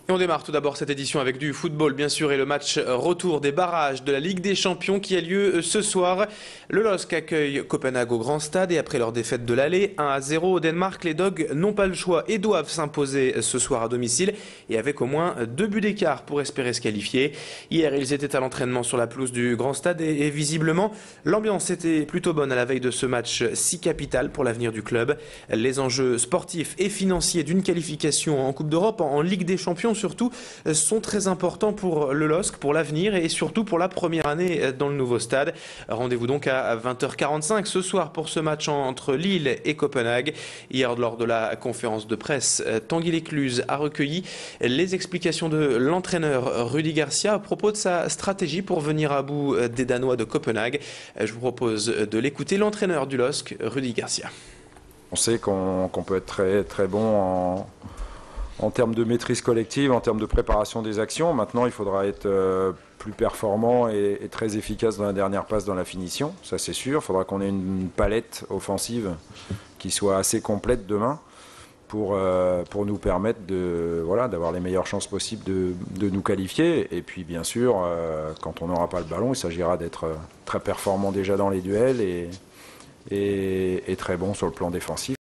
Et on démarre tout d'abord cette édition avec du football, bien sûr, et le match retour des barrages de la Ligue des Champions qui a lieu ce soir. Le LOSC accueille Copenhague au Grand Stade et après leur défaite de l'aller 1-0 au Danemark, les Dogs n'ont pas le choix et doivent s'imposer ce soir à domicile et avec au moins 2 buts d'écart pour espérer se qualifier. Hier, ils étaient à l'entraînement sur la pelouse du Grand Stade et visiblement, l'ambiance était plutôt bonne à la veille de ce match si capital pour l'avenir du club. Les enjeux sportifs et financiers d'une qualification en Coupe d'Europe, en Ligue des Champions, surtout, sont très importants pour le LOSC, pour l'avenir et surtout pour la première année dans le nouveau stade. Rendez-vous donc à 20h45 ce soir pour ce match entre Lille et Copenhague. Hier, lors de la conférence de presse, Tanguy Lécluse a recueilli les explications de l'entraîneur Rudy Garcia à propos de sa stratégie pour venir à bout des Danois de Copenhague. Je vous propose de l'écouter, l'entraîneur du LOSC, Rudy Garcia. On sait qu'on peut être très, très bon en termes de maîtrise collective, en termes de préparation des actions. Maintenant, il faudra être plus performant et très efficace dans la dernière passe, dans la finition. Ça, c'est sûr. Il faudra qu'on ait une palette offensive qui soit assez complète demain pour nous permettre d'avoir les meilleures chances possibles de nous qualifier. Et puis, bien sûr, quand on n'aura pas le ballon, il s'agira d'être très performant déjà dans les duels et très bon sur le plan défensif.